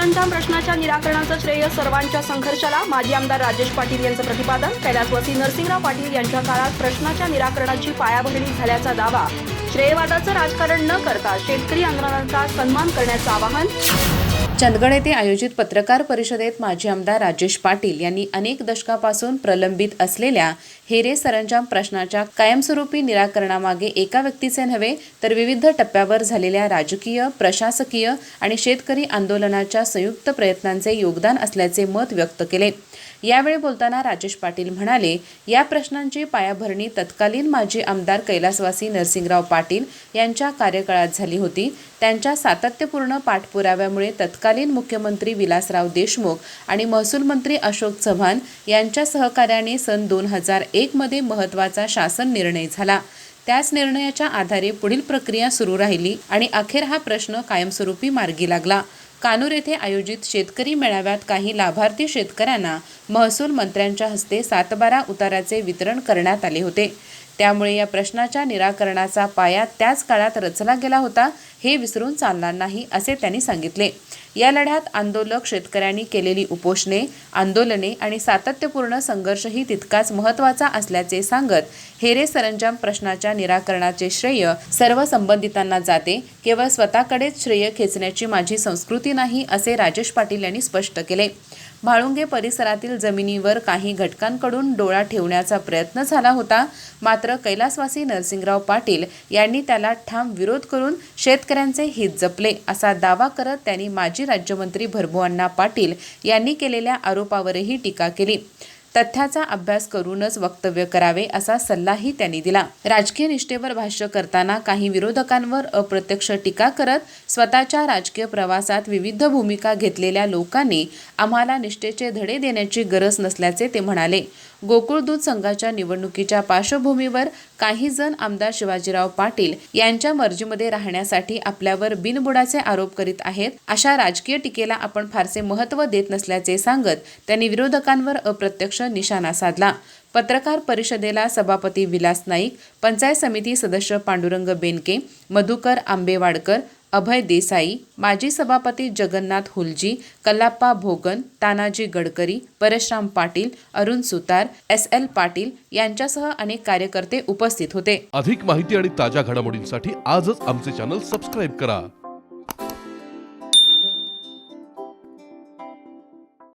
सरंजाम प्रश्नाच्या निराकरणाचं श्रेय सर्वांच्या संघर्षाला माजी आमदार राजेश पाटील यांचं प्रतिपादन। कैलासवासी नरसिंगराव पाटील यांच्या काळात प्रश्नाच्या निराकरणाची पायाभरणी झाल्याचा दावा। श्रेयवादाचं राजकारण न करता शेतकरी आंदोलनाचा सन्मान करण्याचं आवाहन। चंदगड येथे आयोजित पत्रकार परिषदेत माजी आमदार राजेश पाटील यांनी अनेक दशकापासून प्रलंबित असलेल्या हेरे सरंजाम प्रश्नाच्या कायमस्वरूपी निराकरणामागे एका व्यक्तीचे नव्हे तर विविध टप्प्यावर झालेल्या राजकीय, प्रशासकीय आणि शेतकरी आंदोलनाच्या संयुक्त प्रयत्नांचे योगदान असल्याचे मत व्यक्त केले। यावेळी बोलताना राजेश पाटील म्हणाले, या प्रश्नांची पायाभरणी तत्कालीन माजी आमदार कैलासवासी नरसिंगराव पाटील यांच्या कार्यकाळात झाली होती। त्यांच्या सातत्यपूर्ण पाठपुराव्यामुळे तत्कालीन मुख्यमंत्री विलासराव देशमुख आणि महसूल मंत्री अशोक चव्हाण यांच्या सहकार्याने सन 2001 मध्ये महत्त्वाचा शासन निर्णय झाला। त्याच निर्णयाच्या आधारे पुढील प्रक्रिया सुरू राहिली आणि अखेर हा प्रश्न कायमस्वरूपी मार्गी लागला। कानूर येथे आयोजित शेतकरी मेळाव्यात काही लाभार्थी शेतकऱ्यांना महसूल मंत्र्यांच्या हस्ते 7/12 उताराचे वितरण करण्यात आले होते। त्यामुळे या प्रश्नाच्या निराकरणाचा पाया त्याच काळात रचला गेला होता, हे विसरून चालणार नाही असे त्यांनी सांगितले। या लढ्यात आंदोलक शेतकऱ्यांनी केलेली उपोषणे, आंदोलने आणि सातत्यपूर्ण संघर्षही तितकाच महत्त्वाचा असल्याचे सांगत, हेरे सरंजाम प्रश्नाच्या निराकरणाचे श्रेय सर्व संबंधितांना जाते, केवळ स्वतःकडेच श्रेय खेचण्याची माझी संस्कृती नाही, असे राजेश पाटील यांनी स्पष्ट केले। म्हाळुंगे परिसरातील जमिनीवर काही घटकांकडून डोळा ठेवण्याचा प्रयत्न झाला होता, मात्र कैलासवासी नरसिंगराव पाटील यांनी त्याला ठाम विरोध करून शेतकऱ्यांचे हित जपले, असा दावा करत त्यांनी माजी राज्यमंत्री भरभुअण्णा पाटील यांनी केलेल्या आरोपावरही टीका केली। तथ्याचा अभ्यास करूनच वक्तव्य करावे असा सल्लाही त्यांनी दिला। राजकीय निष्ठेवर भाष्य करताना काही विरोधकांवर अप्रत्यक्ष टीका करत स्वतःच्या राजकीय प्रवासात विविध भूमिका घेतलेल्या लोकांनी आम्हाला निष्ठेचे धडे देण्याची गरज नसल्याचे ते म्हणाले। गोकुळ दूध संघाच्या निवडणुकीच्या पार्श्वभूमीवर काही जण आमदार शिवाजीराव पाटील यांच्या मर्जीमध्ये राहण्यासाठी आपल्यावर बिनबुडाचे आरोप करीत आहेत। अशा राजकीय टीकेला आपण फारसे महत्त्व देत नसल्याचे सांगत त्यांनी विरोधकांवर अप्रत्यक्ष निशाणा साधला। पत्रकार परिषदेला सभापती विलास नाईक, पंचायत समिती सदस्य पांडुरंग बेनके, मधुकर आंबेवाडकर, अभय देसाई, माजी सभापती जगन्नाथ हुलजी, कल्लाप्पा भोगन, तानाजी गडकरी, परशुराम पाटील, अरुण सुतार, SL पाटील यांच्यासह अनेक कार्यकर्ते उपस्थित होते। अधिक माहिती आणि ताज्या घडामोडींसाठी आजच आमचे चॅनल सबस्क्राइब करा।